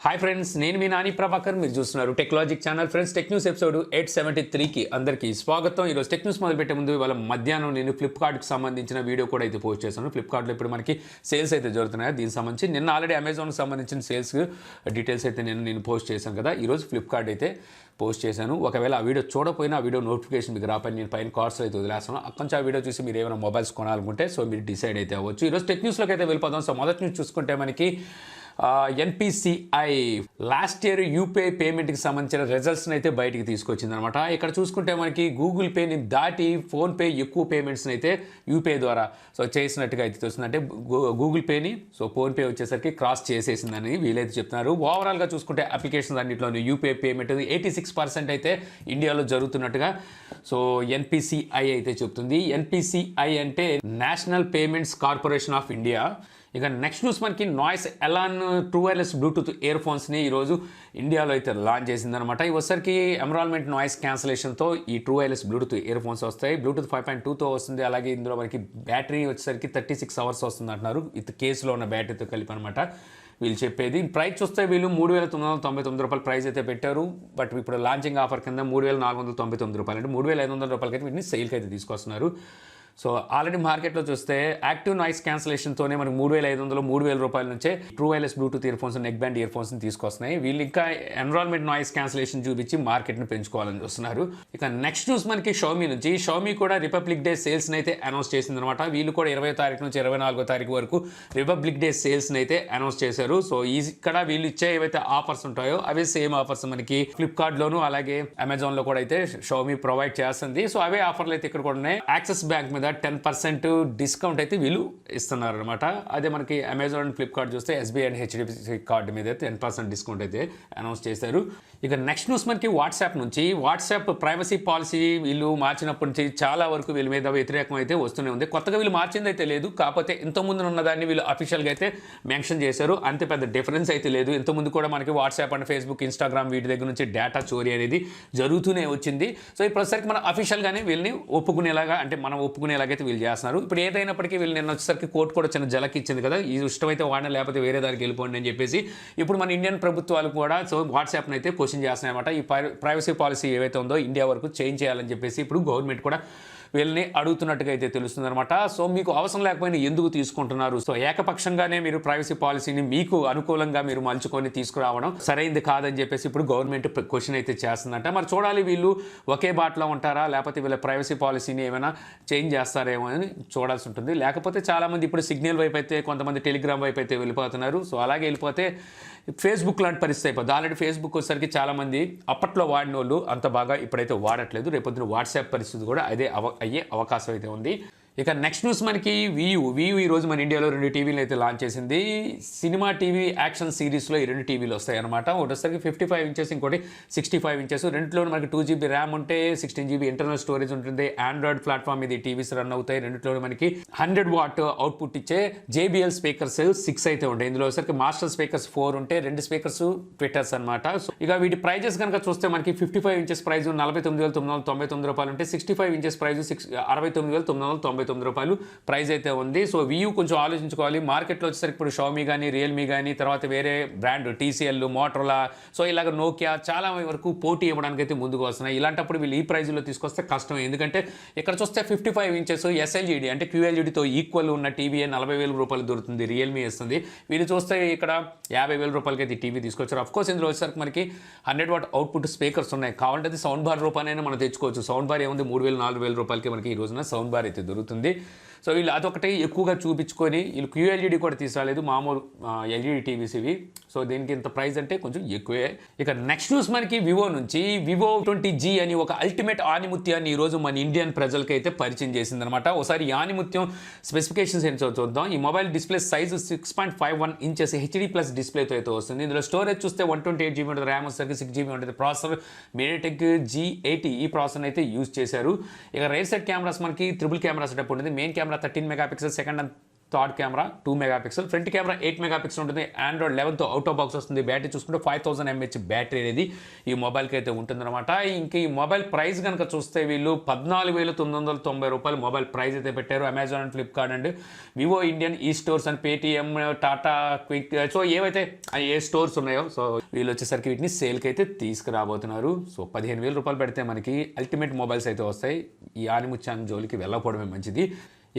Hi friends, నేను మీ నాని ప్రభాకర్. మీరు చూస్తున్నారు technologic channel. Friends, tech news episode 873కి అందరికీ స్వాగతం. ఈరోజు టెక్ న్యూస్ మొదలుపెట్టే ముందు ఇవాళ మధ్యాహ్నం నేను ఫ్లిప్కార్ట్కి సంబంధించిన వీడియో కూడా అయితే పోస్ట్ చేశాను. ఫ్లిప్కార్ట్లో ఇప్పుడు మనకి సేల్స్ అయితే జరుగుతున్నాయి. దీనికి సంబంధించి నిన్న ఆల్రెడీ అమెజాన్కి సంబంధించిన సేల్స్ డీటెయిల్స్ అయితే నేను పోస్ట్ చేశాను కదా. ఈరోజు ఫ్లిప్కార్ట్ అయితే పోస్ట్ చేశాను. ఒకవేళ ఆ వీడియో చూడకపోయినా ఆ వీడియో నోటిఫికేషన్ మీకు రాపని నేను పైన కార్డ్స్ అయితే వదిలేస్తాను. అక్కడి నుంచి ఆ వీడియో చూసి మీరు ఏమైనా మొబైల్స్ కొనాలనుకుంటే సో మీరు డిసైడ్ అయితే అవ్వచ్చు. ఈరోజు టెక్ న్యూస్లోకి అయితే వెళ్ళిపోదాం. సో మొదటి నుంచి చూసుకుంటే మనకి ఎన్పిసిఐ లాస్ట్ ఇయర్ యూపీఐ పేమెంట్కి సంబంధించిన రిజల్ట్స్ని అయితే బయటికి తీసుకొచ్చింది అనమాట. ఇక్కడ చూసుకుంటే మనకి గూగుల్ పేని దాటి ఫోన్పే ఎక్కువ పేమెంట్స్ని అయితే యూపీఐ ద్వారా సో చేసినట్టుగా అయితే తెలుస్తుంది. అంటే గూగుల్ పేని సో ఫోన్పే వచ్చేసరికి క్రాస్ చేసేసిందని వీలైతే చెప్తున్నారు. ఓవరాల్గా చూసుకుంటే అప్లికేషన్స్ అన్నింటిలోని యూపీఐ పేమెంట్ 86% అయితే ఇండియాలో జరుగుతున్నట్టుగా సో ఎన్పిసిఐ అయితే చెప్తుంది. ఎన్పిసిఐ అంటే national payments corporation of India. ఇక నెక్స్ట్ న్యూస్ మనకి Noise Elan true wireless Bluetooth ear ఫోన్స్ని ఈరోజు ఇండియాలో అయితే లాంచ్ చేసిందనమాట. ఈ వచ్చరికి ఎన్విరాన్మెంట్ నాయిస్ క్యాన్సలేషన్తో ఈ true wireless Bluetooth ear phones వస్తాయి. బ్లూటూత్ 5.2తో వస్తుంది. అలాగే ఇందులో మనకి బ్యాటరీ వచ్చేసరికి 36 అవర్స్ వస్తుంది అంటున్నారు. ఇది కేసులో ఉన్న బ్యాటరీతో కలిపి అనమాట వీళ్ళు చెప్పేది. ప్రైస్ చూస్తే వీళ్ళు 3,999 రూపాయలు ప్రైస్ అయితే పెట్టారు. బట్ ఇప్పుడు లాంచింగ్ ఆఫర్ కింద 3,499 రూపాయలు అంటే 3,500 రూపాయలకి అయితే వీటిని సేల్కి అయితే తీసుకొస్తున్నారు. సో ఆల్రెడీ మార్కెట్లో చూస్తే యాక్టివ్ నాయిస్ క్యాన్సలేషన్తోనే మనకి 3,500 3,000 రూపాయల నుంచే true wireless Bluetooth earphones neck band ear ఫోన్స్ని తీసుకొస్తున్నాయి. వీళ్ళు ఇంకా ఎన్విరాన్మెంట్ నాయిస్ క్యాన్సలేషన్ చూపించి మార్కెట్ని పెంచుకోవాలని చూస్తున్నారు. ఇక నెక్స్ట్ న్యూస్ మనకి షామీ నుంచి. షామీ కూడా రిపబ్లిక్ డే సేల్స్ని అయితే అనౌన్స్ చేసిందనమాట. వీళ్ళు కూడా 20వ తారీఖు నుంచి 24వ తారీఖు వరకు రిపబ్లిక్ డే సేల్స్ని అయితే అనౌన్స్ చేశారు. సో ఇక్కడ వీళ్ళు ఇచ్చే ఏవైతే ఆఫర్స్ ఉంటాయో అవే సేమ్ ఆఫర్స్ మనకి ఫ్లిప్కార్ట్లోను అలాగే అమెజాన్లో కూడా అయితే షామీ ప్రొవైడ్ చేస్తుంది. సో అవే ఆఫర్లు అయితే ఇక్కడ కూడా ఉన్నాయి. యాక్సిస్ బ్యాంక్ మీద 10% డిస్కౌంట్ అయితే వీళ్ళు ఇస్తున్నారు అనమాట. అదే మనకి అమెజాన్ అండ్ ఫ్లిప్కార్ట్ చూస్తే ఎస్బీఐ అండ్ హెచ్డిఎఫ్సి కార్డు మీద 10% డిస్కౌంట్ అయితే అనౌన్స్ చేశారు. ఇక నెక్స్ట్ న్యూస్ మనకి వాట్సాప్ నుంచి. వాట్సాప్ ప్రైవసీ పాలసీ వీళ్ళు మార్చినప్పటి నుంచి చాలా వరకు వీళ్ళ మీద వ్యతిరేకం అయితే వస్తూనే ఉంది. కొత్తగా వీళ్ళు మార్చింది అయితే లేదు. కాకపోతే ఇంతకుముందు ఉన్న దాన్ని వీళ్ళు అఫీషియల్గా అయితే మెన్షన్ చేశారు. అంతే పెద్ద డిఫరెన్స్ అయితే లేదు. ఇంతకుముందు కూడా మనకి వాట్సాప్ అండ్ ఫేస్బుక్ ఇన్స్టాగ్రామ్ వీటి దగ్గర నుంచి డేటా చోరీ అనేది జరుగుతూనే వచ్చింది. సో ఇప్పుడు మనం అఫీషియల్గానే వీళ్ళని ఒప్పుకునేలాగా అంటే మనం ఒప్పుకునేలాగైతే వీళ్ళు చేస్తున్నారు. ఇప్పుడు ఏదైనప్పటికీ వీళ్ళు నిన్న వచ్చేసరికి కోర్టు కూడా చిన్న జలకి ఇచ్చింది కదా, ఈ ఇష్టమైతే వాడిన లేకపోతే వేరే దానికి వెళ్ళిపోండి అని చెప్పేసి. ఇప్పుడు మన ఇండియన్ ప్రభుత్వాలు కూడా సో వాట్సాప్ని అయితే క్వశ్చన్ చేస్తున్నాయి అనమాట. ఈ ప్రైవసీ పాలసీ ఏవైతే ఉందో ఇండియా వరకు చేంజ్ చేయాలని చెప్పేసి ఇప్పుడు గవర్నమెంట్ కూడా వీళ్ళని అడుగుతున్నట్టుగా అయితే తెలుస్తుంది అనమాట. సో మీకు అవసరం లేకపోయినా ఎందుకు తీసుకుంటున్నారు? సో ఏకపక్షంగానే మీరు ప్రైవసీ పాలసీని మీకు అనుకూలంగా మీరు మలుచుకొని తీసుకురావడం సరైంది కాదని చెప్పేసి ఇప్పుడు గవర్నమెంట్ క్వశ్చన్ అయితే చేస్తుందంట. మరి చూడాలి వీళ్ళు ఒకే బాటలో ఉంటారా లేకపోతే వీళ్ళ ప్రైవసీ పాలసీని ఏమైనా చేంజ్ చేస్తారేమో అని చూడాల్సి ఉంటుంది. లేకపోతే చాలామంది ఇప్పుడు సిగ్నల్ వైపు అయితే కొంతమంది టెలిగ్రామ్ వైపు అయితే వెళ్ళిపోతున్నారు. సో అలాగే వెళ్ళిపోతే ఫేస్బుక్ లాంటి పరిస్థితి అయిపోతుంది. ఆల్రెడీ ఫేస్బుక్ వచ్చేసరికి చాలామంది అప్పట్లో వాడిన వాళ్ళు అంత బాగా ఇప్పుడైతే వాడట్లేదు. రేపొద్దున వాట్సాప్ పరిస్థితి కూడా అదే అయ్యే అవకాశం అయితే ఉంది. ఇక నెక్స్ట్ న్యూస్ మనకి వియూ ఈరోజు మన ఇండియాలో 2 టీవీలు అయితే లాంచ్ చేసింది. సినిమా టీవీ యాక్షన్ సిరీస్లో ఈ 2 టీవీలు వస్తాయి అనమాట. ఒకటేసరికి 55 ఇంచెస్ ఇంకోటి 65 ఇంచెస్. రెండులో మనకి 2GB ర్యామ్ ఉంటే 16GB ఇంటర్నల్ స్టోరేజ్ ఉంటుంది. ఆండ్రాయిడ్ ప్లాట్ఫామ్ ఇది టీవీస్ రన్ అవుతాయి. రెండిట్లో మనకి 100 వాట్ అవుట్పుట్ ఇచ్చే JBL స్పీకర్స్ 6 అయితే ఉంటాయి. ఇందులో వచ్చరికి మాస్టర్ స్పీకర్స్ 4 ఉంటే 2 స్పీకర్స్ ట్విట్టర్స్ అనమాట. ఇక వీటి ప్రైజెస్ కనుక చూస్తే మనకి 55 ఇంచెస్ ప్రైజ్ 49,999 రూపాయలు ఉంటే 65 ఇంచెస్ ప్రైజ్ 69,999 రూపాయలు ప్రైస్ అయితే ఉంది. సో వియూ కొంచెం ఆలోచించుకోవాలి. మార్కెట్లో వచ్చేసరికి ఇప్పుడు షామీ కానీ రియల్మీ కానీ తర్వాత వేరే బ్రాండ్ TCL మోటరోలా సో ఇలాగ నోకియా చాలా వరకు పోటీ ఇవ్వడానికి అయితే ముందుకు వస్తున్నాయి. ఇలాంటప్పుడు వీళ్ళు ఈ ప్రైజ్లో తీసుకొస్తే కష్టం. ఎందుకంటే ఇక్కడ చూస్తే 55 ఇంచెస్ SLGD అంటే QLEDతో ఈక్వల్ ఉన్న టీవీ 40,000 రూపాయలు దొరుకుతుంది. రియల్మీ ఇస్తుంది. వీళ్ళు చూస్తే ఇక్కడ 50,000 రూపాయలకి అయితే టీవీ తీసుకొచ్చారు. అఫ్కోర్స్ ఇందులో వచ్చేసరికి మనకి 100 వాట్ అవుట్పుట్ స్పీకర్స్ ఉన్నాయి. కావాలంటే సౌండ్ బార్ రూపాయలైనా మనం తెచ్చుకోవచ్చు. సౌండ్ బార్ ఏముంది 3,000-4,000 రూపాయలకి మనకి ఈ రోజున సౌండ్ బార్ అయితే దొరుకుతుంది. సో వీళ్ళు అదొకటి ఎక్కువగా చూపించుకొని వీళ్ళు QLED కూడా తీసుకురాలేదు. మామూలు LED టీవీస్ ఇవి. సో దీనికి ఇంత ప్రైస్ అంటే కొంచెం ఎక్కువే. ఇక నెక్స్ట్ న్యూస్ మనకి వివో నుంచి. వివో 20G అని ఒక అల్టిమేట్ ఆనిముత్యాన్ని ఈరోజు మన ఇండియన్ ప్రజలకి అయితే పరిచయం చేసిందనమాట. ఒకసారి ఈ ఆనిముత్యం స్పెసిఫికేషన్స్ ఏంటో చూద్దాం. ఈ mobile display size 6.51 inches HD+ డిస్ప్లేతో అయితే వస్తుంది. ఇందులో స్టోరేజ్ చూస్తే 128GB ఉంటుంది. ర్యామ్ వచ్చేసరికి 6GB ఉంటుంది. ప్రాసెసర్ MediaTek G80 ఈ ప్రాసెసర్ అయితే యూజ్ చేశారు. ఇక రైట్ సైడ్ కెమెరాస్ మనకి ట్రిపుల్ కెమెరా సెటప్ ఉంటుంది. Main camera 13 megapixel, second and third camera 2 megapixel, front camera 8 megapixel ఉంటుంది. ఆండ్రాయిడ్ 11తో అవుట్ ఆఫ్ బాక్స్ వస్తుంది. బ్యాటరీ చూసుకుంటే 5000 mAh బ్యాటరీ అనేది ఈ మొబైల్కి అయితే ఉంటుందన్నమాట. ఇంక ఈ మొబైల్ ప్రైస్ కనుక చూస్తే వీళ్ళు 14,990 రూపాయలు మొబైల్ ప్రైస్ అయితే పెట్టారు. Amazon and Flipkart and Vivo Indian e stores and Paytm, Tata క్విక్, సో ఏవైతే ఏ స్టోర్స్ ఉన్నాయో సో వీళ్ళు వచ్చేసరికి వీటిని సేల్కి అయితే తీసుకురాబోతున్నారు. సో 15,000 రూపాయలు పెడితే మనకి అల్టిమేట్ మొబైల్స్ అయితే వస్తాయి. ఈ ఆనిముత్యాన్ని జోలికి వెళ్ళకపోవడమే మంచిది.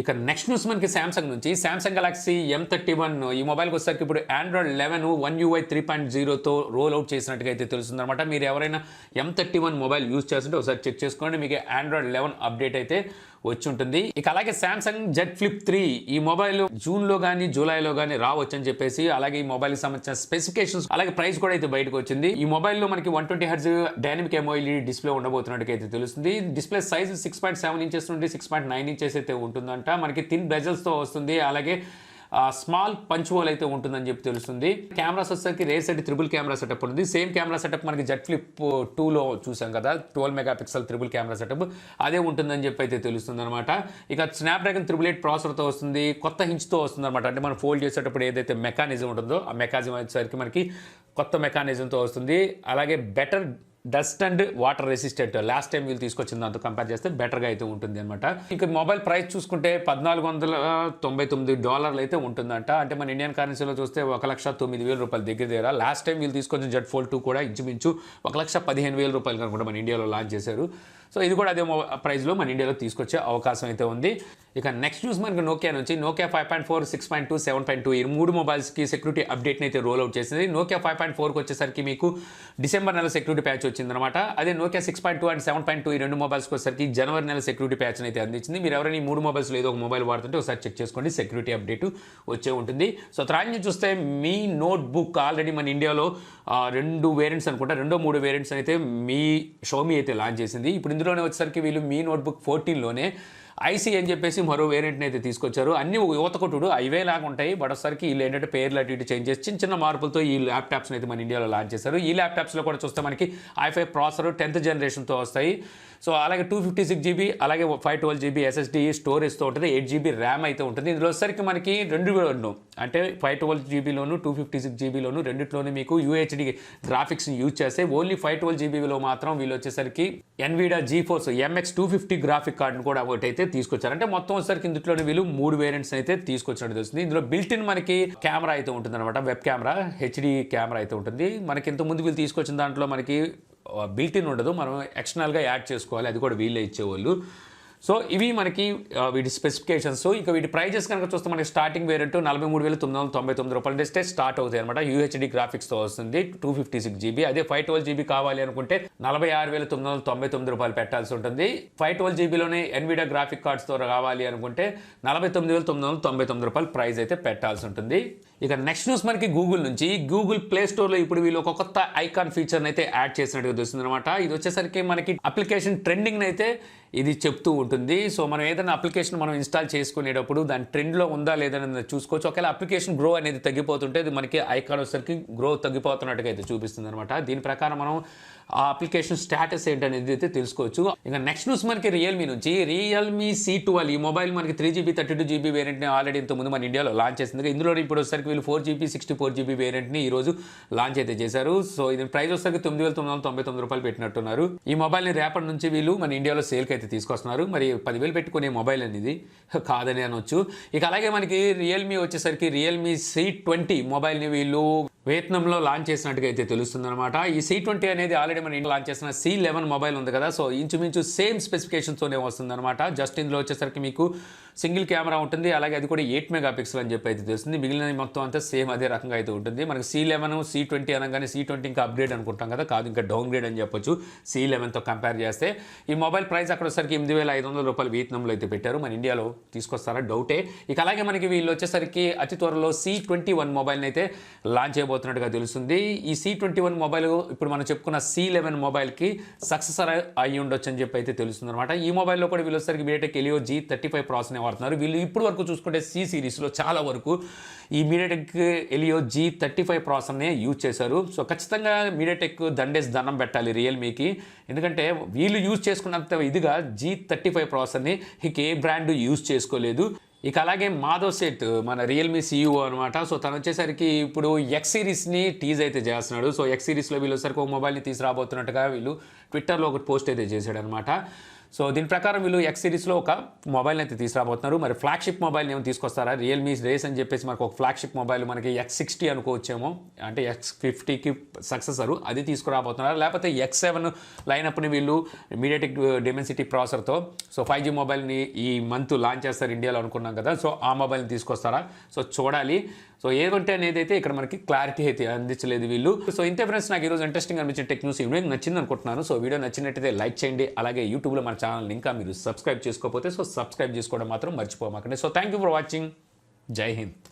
ఇక నెక్స్ట్ న్యూస్ మనకి శాంసంగ్ నుంచి. శాంసంగ్ గెలాక్సీ M31 ఈ మొబైల్కి వచ్చేసరికి ఇప్పుడు ఆండ్రాయిడ్ 11 One UI 3.0తో రోల్ అవుట్ చేసినట్టుగా అయితే తెలుస్తుందన్నమాట. మీరు ఎవరైనా M31 మొబైల్ యూజ్ చేస్తుంటే ఒకసారి చెక్ చేసుకోండి, మీకు ఆండ్రాయిడ్ 11 అప్డేట్ అయితే వచ్చి ఉంటుంది. ఇక అలాగే శాంసంగ్ Z Flip 3 ఈ మొబైల్ జూన్లో కానీ జూలైలో కానీ రావచ్చు అని చెప్పేసి, అలాగే ఈ మొబైల్కి సంబంధించిన స్పెసిఫికేషన్స్ అలాగే ప్రైస్ కూడా అయితే బయటకు వచ్చింది. ఈ మొబైల్లో మనకి 120Hz డైనమిక్ AMOLED డిస్ప్లే ఉండబోతున్నట్టుగా అయితే తెలుస్తుంది. డిస్ప్లే సైజ్ 6.7 ఇంచెస్ నుండి 6.9 ఇంచెస్ అయితే ఉంటుందంట. మనకి థిన్ బెజల్స్తో వస్తుంది. అలాగే స్మాల్ పంచ్ హోల్ అయితే ఉంటుందని చెప్పి తెలుస్తుంది. కెమెరాస్ వచ్చేసరికి rare side triple camera setup ఉంటుంది. సేమ్ కెమెరా సెటప్ మనకి Z Flip 2లో చూసాం కదా, 12 మెగాపిక్సెల్ ట్రిపుల్ కెమెరా సెటప్ అదే ఉంటుందని చెప్పి అయితే తెలుస్తుంది అనమాట. ఇక స్నాప్డ్రాగన్ 888 ప్రాసెసర్తో వస్తుంది. కొత్త హించ్తో వస్తుంది అనమాట. అంటే మనం ఫోల్డ్ చేసేటప్పుడు ఏదైతే మెకానిజం ఉంటుందో ఆ మెకానిజం వచ్చేసరికి మనకి కొత్త మెకానిజంతో వస్తుంది. అలాగే better dust and water resistant last time వీళ్ళు తీసుకొచ్చిన దాంతో కంపేర్ చేస్తే బెటర్గా అయితే ఉంటుంది అనమాట. ఇంకా మొబైల్ ప్రైస్ చూసుకుంటే $1,499 అయితే ఉంటుందంట. అంటే మన ఇండియన్ కరెన్సీలో చూస్తే 1,09,000 రూపాయలు దగ్గర. లాస్ట్ టైం వీళ్ళు తీసుకొచ్చిన Z Fold 2 కూడా ఇంచుమించు 1,15,000 రూపాయలు కనుక మన ఇండియాలో లాంచ్ చేశారు. సో ఇది కూడా అదే ప్రైస్లో మన ఇండియాలో తీసుకొచ్చే అవకాశం అయితే ఉంది. ఇక నెక్స్ట్ న్యూస్ మనకి నోకియా నుంచి. నోకియా 5.4, 6.2, 7.2 ఈ 3 మొబైల్స్కి సెక్యూరిటీ అప్డేట్ని అయితే రోల్ అవుట్ చేసింది. నోకియా 5.4కి వచ్చేసరికి మీకు డిసెంబర్ నెల సెక్యూరిటీ ప్యాచ్ వచ్చిందనమాట. అదే నోకియా 6.2 అండ్ 7.2 ఈ 2 మొబైల్స్కి వచ్చేసరికి జనవరి నెల సెక్యూరిటీ ప్యాచ్ని అయితే అందించింది. మీరు ఎవరైనా ఈ 3 మొబైల్స్లో ఏదో ఒక మొబైల్ వాడుతుంటే ఒకసారి చెక్ చేసుకోండి, సెక్యూరిటీ అప్డేట్ వచ్చే ఉంటుంది. సో త్రాన్ని చూస్తే మీ నోట్బుక్ ఆల్రెడీ మన ఇండియాలో 2 వేరియంట్స్ అనుకుంటా, 2-3 వేరియంట్స్ అయితే మీ షోమీ అయితే లాంచ్ చేసింది. ఇప్పుడు ఇందులోనే వచ్చేసరికి వీళ్ళు మీ నోట్బుక్ 14లోనే ఐసీ అని చెప్పేసి మరో వేరియంట్ని అయితే తీసుకొచ్చారు. అన్ని యువత కొట్టుడు అవే లాగా ఉంటాయి. బట్ ఒకసారికి వీళ్ళు ఏంటంటే పేర్లు అటు ఇటు చేంజ్ చేసి చిన్న మార్పులతో ఈ ల్యాప్టాప్స్ని అయితే మన ఇండియాలో లాంచ్ చేశారు. ఈ ల్యాప్టాప్స్లో కూడా చూస్తే మనకి i5 ప్రాసెసర్ 10th జనరేషన్తో వస్తాయి. సో అలాగే 256GB అలాగే 512GB SSD స్టోరేజ్తో ఉంటుంది. 8GB ర్యామ్ అయితే ఉంటుంది. ఇందులో వచ్చేసరికి మనకి 2 అంటే 512GBలోను 256GBలోను రెండిట్లోనే మీకు UHD గ్రాఫిక్స్ని యూజ్ చేస్తే ఓన్లీ 512GBలో మాత్రం వీళ్ళు వచ్చేసరికి NVIDIA GeForce MX 250 గ్రాఫిక్ కార్డును కూడా ఒకటి అయితే తీసుకొచ్చారు. అంటే మొత్తం వచ్చేసరికి ఇందులోనే వీళ్ళు 3 వేరియంట్స్ అయితే తీసుకొచ్చినట్టు తెలుస్తుంది. ఇందులో బిల్ట్ ఇన్ మనకి కెమెరా అయితే ఉంటుంది అనమాట. వెబ్ కెమెరా HD కెమెరా అయితే ఉంటుంది. మనకి ఇంతకుముందు వీళ్ళు తీసుకొచ్చిన దాంట్లో మనకి బిల్ట్ ఇన్ ఉండదు, మనం ఎక్స్టర్నల్గా యాడ్ చేసుకోవాలి, అది కూడా వీళ్ళే ఇచ్చేవాళ్ళు. సో ఇవి మనకి వీటి స్పెసిఫికేషన్స్. ఇక వీటి ప్రైజెస్ కనుక చూస్తే మనకి స్టార్టింగ్ వేరియంట్ 43,999 రూపాయలు చేస్తే స్టార్ట్ అవుతాయి అనమాట. UHD గ్రాఫిక్స్తో వస్తుంది 256GB. అదే 512GB కావాలి అనుకుంటే 46,999 రూపాయలు పెట్టాల్సి ఉంటుంది. 512GBలోనే NVIDIA గ్రాఫిక్ కార్డ్స్తో కావాలి అనుకుంటే 49,999 రూపాయలు ప్రైస్ అయితే పెట్టాల్సి ఉంటుంది. ఇక నెక్స్ట్ న్యూస్ మనకి గూగుల్ నుంచి. గూగుల్ ప్లే స్టోర్లో ఇప్పుడు వీళ్ళు ఒక కొత్త ఐకాన్ ఫీచర్ని అయితే యాడ్ చేసినట్టుగా తెలుస్తుంది అనమాట. ఇది వచ్చేసరికి మనకి అప్లికేషన్ ట్రెండింగ్ అయితే ఇది చెప్తూ ఉంటుంది. సో మనం ఏదైనా అప్లికేషన్ మనం ఇన్స్టాల్ చేసుకునేటప్పుడు దాని ట్రెండ్లో ఉందా లేదని చూసుకోవచ్చు. ఒకవేళ అప్లికేషన్ గ్రో అనేది తగ్గిపోతుంటే ఇది మనకి ఐకాన్ వచ్చేసరికి గ్రో తగ్గిపోతున్నట్టుగా అయితే చూపిస్తుంది అనమాట. దీని ప్రకారం మనం ఆ అప్లికేషన్ స్టేటస్ ఏంటనేది అయితే తెలుసుకోవచ్చు. ఇక నెక్స్ట్ న్యూస్ మనకి రియల్మీ నుంచి. రియల్మీ C12 ఈ మొబైల్ మనకి 3GB 32GB వేరియంట్ని ఆల్రెడీ ఇంతకుముందు మన ఇండియాలో లాంచ్ చేసింది. ఇందులో ఇప్పుడు వచ్చేసరికి వీళ్ళు 4GB 64GB వేరియంట్ని ఈరోజు లాంచ్ అయితే చేశారు. సో ఇది ప్రైస్ వచ్చేసరికి 9,999 రూపాయలు పెట్టినట్టున్నారు. ఈ మొబైల్ని రేపటి నుంచి వీళ్ళు మన ఇండియాలో సేల్కి అయితే తీసుకొస్తున్నారు. మరి 10,000 పెట్టుకునే మొబైల్ అనేది కాదని అనొచ్చు. ఇక అలాగే మనకి రియల్మీ వచ్చేసరికి రియల్మీ C20 మొబైల్ని వీళ్ళు వియత్నాంలో లాంచ్ చేసినట్టుగా అయితే తెలుస్తుంది అనమాట. ఈ C20 అనేది ఆల్రెడీ మన ఇండియా లాంచ్ చేసిన C11 మొబైల్ ఉంది కదా, సో ఇంచుమించు సేమ్ స్పెసిఫికేషన్స్తోనే వస్తుంది అనమాట. జస్ట్ ఇందులో వచ్చేసరికి మీకు సింగిల్ కెమెరా ఉంటుంది, అలాగే అది కూడా 8 మెగాపిక్సెల్ అని చెప్పి అయితే తెలుస్తుంది. మిగిలిన మొత్తం అంతా సేమ్ అదే రకంగా అయితే ఉంటుంది. మనకి C11 C20 అనగానే C20 ఇంకా అప్గ్రేడ్ అనుకుంటాం కదా, కాదు ఇంకా డౌన్ గ్రేడ్ అని చెప్పొచ్చు C11తో కంపేర్ చేస్తే. ఈ మొబైల్ ప్రైస్ అక్కడ వచ్చేసరికి 8,500 రూపాయలు వియత్నాంలో అయితే పెట్టారు. మన ఇండియాలో తీసుకొస్తారా డౌటే. ఇక అలాగే మనకి వీళ్ళు వచ్చేసరికి అతి త్వరలో C21 మొబైల్ని అయితే లాంచ్ చేయబోతున్నట్టుగా తెలుస్తుంది. ఈ C21 మొబైల్ ఇప్పుడు మనం చెప్పుకున్న C11 మొబైల్కి సక్సెసర్ అయ్యి ఉండొచ్చు అని చెప్పి అయితే తెలుస్తుంది అనమాట. ఈ మొబైల్లో కూడా వీళ్ళు వచ్చేసరికి MediaTek Helio G35 ప్రాసెస్ని వాడుతున్నారు. వీళ్ళు ఇప్పుడు వరకు చూసుకుంటే C సిరీస్లో చాలా వరకు ఈ MediaTek Helio G35 ప్రాసెస్నే యూజ్ చేశారు. సో ఖచ్చితంగా MediaTek దండేసి దండం పెట్టాలి రియల్మీకి. ఎందుకంటే వీళ్ళు యూజ్ చేసుకున్నంత ఇదిగా G35 ప్రాసెస్ని ఇక ఏ బ్రాండ్ యూజ్ చేసుకోలేదు. ఇక అలాగే మాధవ్ సేట్ మన రియల్మీ సీఈఓ అనమాట. సో తను వచ్చేసరికి ఇప్పుడు ఎక్స్ సిరీస్ని టీజ్ అయితే చేస్తున్నాడు. సో ఎక్స్ సిరీస్లో వీళ్ళు వచ్చేసరికి ఒక మొబైల్ని తీసుకురాబోతున్నట్టుగా వీళ్ళు ట్విట్టర్లో ఒకటి పోస్ట్ అయితే చేశాడు అనమాట. సో దీని ప్రకారం వీళ్ళు ఎక్స్ సిరీస్లో ఒక మొబైల్ని అయితే తీసుకురాబోతున్నారు. మరి ఫ్లాగ్షిప్ మొబైల్ని ఏమో తీసుకొస్తారా, రియల్మీ రేస్ అని చెప్పేసి మనకు ఒక ఫ్లాగ్షిప్ మొబైల్ మనకి X60 అనుకోవచ్చేమో, అంటే X50కి సక్సెసరు అది తీసుకురాబోతున్నారు. లేకపోతే X7 లైనప్ని వీళ్ళు మీడియాటెక్ డెమెన్సిటీ ప్రాసెసర్తో సో 5G మొబైల్ని ఈ మంత్ లాంచ్ చేస్తారు ఇండియాలో అనుకున్నాం కదా. సో ఆ మొబైల్ని తీసుకొస్తారా, సో చూడాలి. సో ఏదంటే అనేది అయితే ఇక్కడ మనకి క్లారిటీ అయితే అందించలేదు వీళ్ళు. సో ఇంతే ఫ్రెండ్స్, నాకు ఈరోజు ఇంట్రెస్టింగ్ అనిపించిన టెక్ న్యూస్ వీడియో నచ్చింది అనుకుంటున్నాను. సో వీడియో నచ్చినట్టయితే లైక్ చేయండి. అలాగే యూట్యూబ్లో మన ఛానల్ ఇంకా మీరు సబ్స్క్రైబ్ చేసుకోకపోతే సో సబ్స్క్రైబ్ చేసుకోవడం మాత్రం మర్చిపోమాకండి. So thank you for watching. జై హింద్.